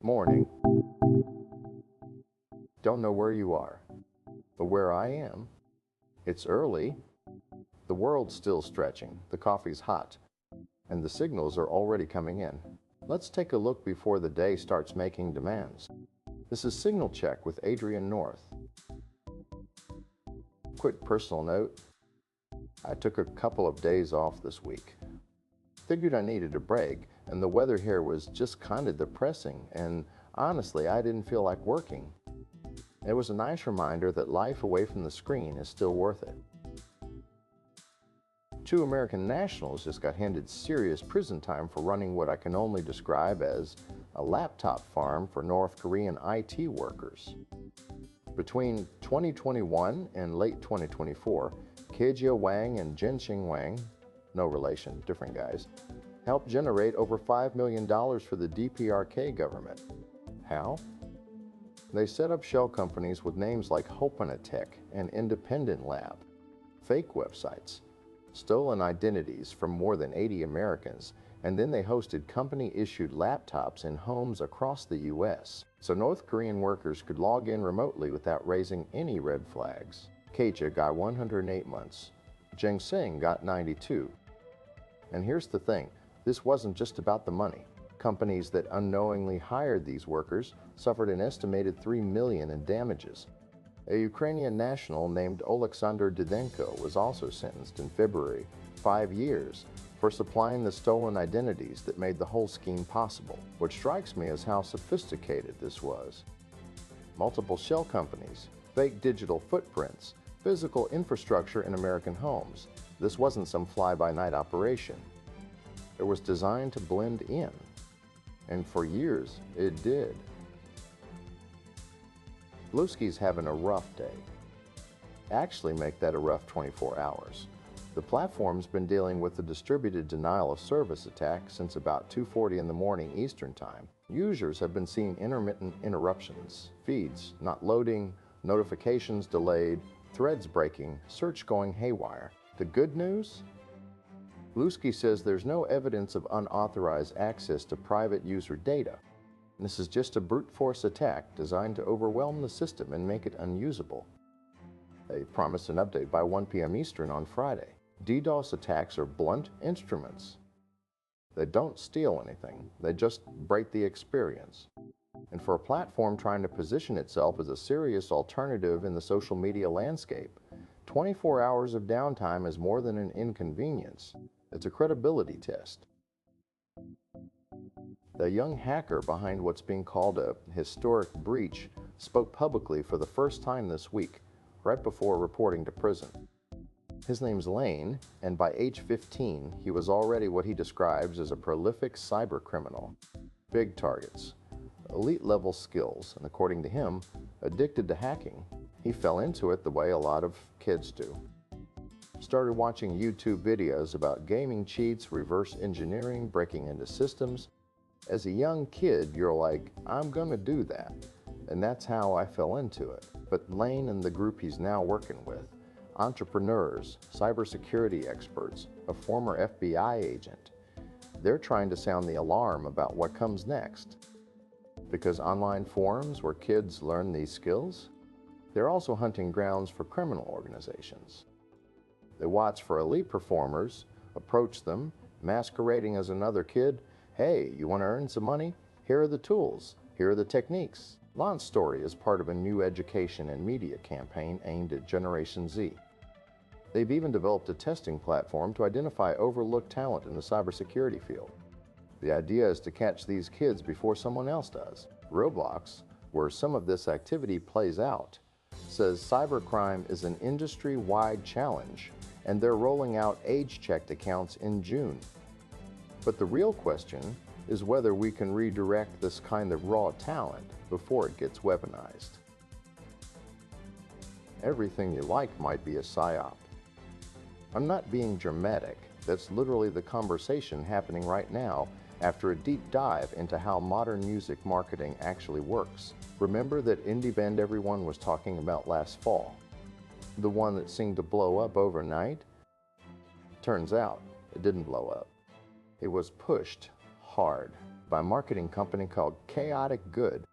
Morning. Don't know where you are, but where I am, it's early. The world's still stretching, the coffee's hot, and the signals are already coming in. Let's take a look before the day starts making demands. This is Signal Check with Adrian North. Quick personal note, I took a couple of days off this week. Figured I needed a break, and the weather here was just kind of depressing, and honestly, I didn't feel like working. It was a nice reminder that life away from the screen is still worth it. Two American nationals just got handed serious prison time for running what I can only describe as a laptop farm for North Korean IT workers. Between 2021 and late 2024, Kejia Wang and Jinxing Wang, no relation, different guys, helped generate over $5 million for the DPRK government. How? They set up shell companies with names like Hopanatech and Independent Lab, fake websites, stolen identities from more than 80 Americans, and then they hosted company-issued laptops in homes across the U.S. so North Korean workers could log in remotely without raising any red flags. Kejia got 108 months. Jinxing got 92. And here's the thing, this wasn't just about the money. Companies that unknowingly hired these workers suffered an estimated $3 million in damages. A Ukrainian national named Oleksandr Didenko was also sentenced in February, 5 years, for supplying the stolen identities that made the whole scheme possible. What strikes me is how sophisticated this was. Multiple shell companies, fake digital footprints, physical infrastructure in American homes. This wasn't some fly-by-night operation. It was designed to blend in. And for years, it did. Bluesky's having a rough day. Actually make that a rough 24 hours. The platform's been dealing with a distributed denial of service attack since about 2:40 in the morning Eastern Time. Users have been seeing intermittent interruptions, feeds not loading, notifications delayed, threads breaking, search going haywire. The good news? Bluesky says there's no evidence of unauthorized access to private user data. This is just a brute force attack designed to overwhelm the system and make it unusable. They promised an update by 1 p.m. Eastern on Friday. DDoS attacks are blunt instruments. They don't steal anything, they just break the experience. And for a platform trying to position itself as a serious alternative in the social media landscape, 24 hours of downtime is more than an inconvenience. It's a credibility test. The young hacker behind what's being called a historic breach spoke publicly for the first time this week, right before reporting to prison. His name's Lane, and by age 15, he was already what he describes as a prolific cyber criminal. Big targets, elite-level skills, and according to him, addicted to hacking. He fell into it the way a lot of kids do. Started watching YouTube videos about gaming cheats, reverse engineering, breaking into systems. As a young kid, you're like, I'm gonna do that. And that's how I fell into it. But Lane and the group he's now working with, entrepreneurs, cybersecurity experts, a former FBI agent, they're trying to sound the alarm about what comes next. Because online forums where kids learn these skills, they're also hunting grounds for criminal organizations. They watch for elite performers, approach them, masquerading as another kid. Hey, you want to earn some money? Here are the tools. Here are the techniques. Lon's story is part of a new education and media campaign aimed at Generation Z. They've even developed a testing platform to identify overlooked talent in the cybersecurity field. The idea is to catch these kids before someone else does. Roblox, where some of this activity plays out, says cybercrime is an industry-wide challenge, and they're rolling out age-checked accounts in June. But the real question is whether we can redirect this kind of raw talent before it gets weaponized. Everything you like might be a psyop. I'm not being dramatic. That's literally the conversation happening right now after a deep dive into how modern music marketing actually works. Remember that indie band everyone was talking about last fall? The one that seemed to blow up overnight? Turns out, it didn't blow up. It was pushed hard. by a marketing company called Chaotic Good.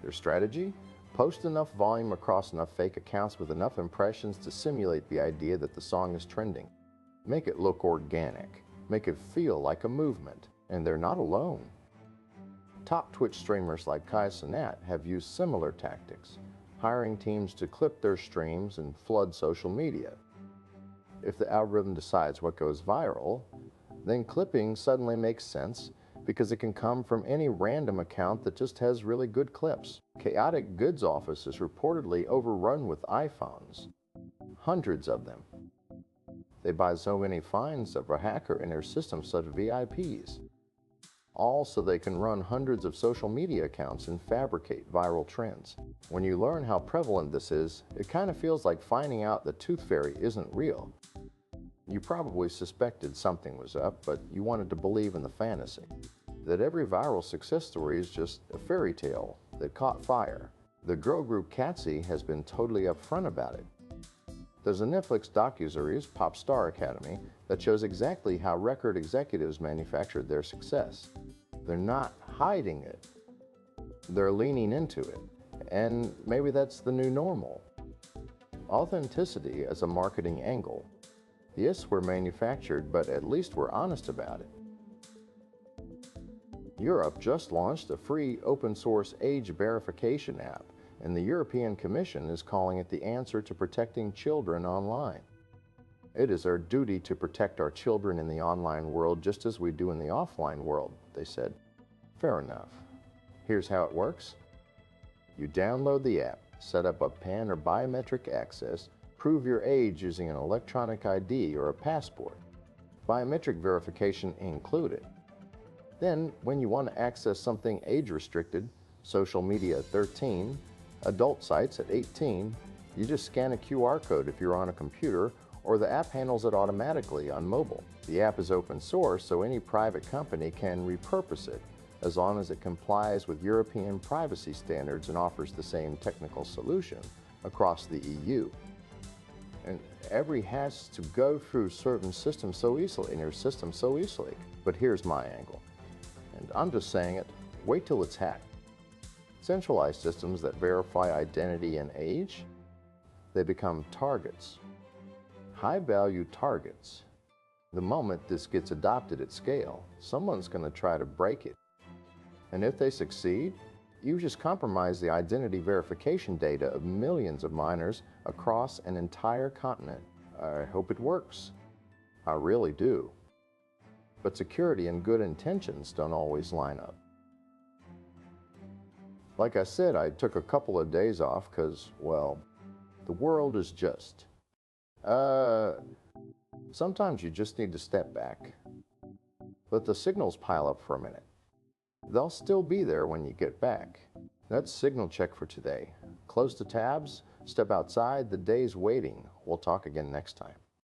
Their strategy? Post enough volume across enough fake accounts with enough impressions to simulate the idea that the song is trending. Make it look organic. Make it feel like a movement. And they're not alone. Top Twitch streamers like Kai Cenat have used similar tactics, hiring teams to clip their streams and flood social media. If the algorithm decides what goes viral, then clipping suddenly makes sense because it can come from any random account that just has really good clips. Chaotic Good's office is reportedly overrun with iPhones. Hundreds of them. They buy so many fines of a hacker in their system such VIPs. All so they can run hundreds of social media accounts and fabricate viral trends. When you learn how prevalent this is, it kind of feels like finding out the Tooth Fairy isn't real. You probably suspected something was up, but you wanted to believe in the fantasy. That every viral success story is just a fairy tale that caught fire. The girl group Catsy has been totally upfront about it. There's a Netflix docuseries, Pop Star Academy, that shows exactly how record executives manufactured their success. They're not hiding it. They're leaning into it. And maybe that's the new normal. Authenticity as a marketing angle. Yes, we're manufactured, but at least we're honest about it. Europe just launched a free open-source age verification app, and the European Commission is calling it the answer to protecting children online. It is our duty to protect our children in the online world just as we do in the offline world, they said. Fair enough. Here's how it works. You download the app, set up a PIN or biometric access, prove your age using an electronic ID or a passport. Biometric verification included. Then, when you want to access something age-restricted, social media at 13, adult sites at 18, you just scan a QR code if you're on a computer, or the app handles it automatically on mobile. The app is open source, so any private company can repurpose it, as long as it complies with European privacy standards and offers the same technical solution across the EU. And every has to go through certain systems so easily, in your system so easily. But here's my angle. And I'm just saying it, wait till it's hacked. Centralized systems that verify identity and age, they become targets. High-value targets. The moment this gets adopted at scale, someone's going to try to break it. And if they succeed, you just compromise the identity verification data of millions of minors across an entire continent. I hope it works. I really do. But security and good intentions don't always line up. Like I said, I took a couple of days off because, well, the world is just. Sometimes you just need to step back. Let the signals pile up for a minute. They'll still be there when you get back. That's Signal Check for today. Close the tabs, step outside, the day's waiting. We'll talk again next time.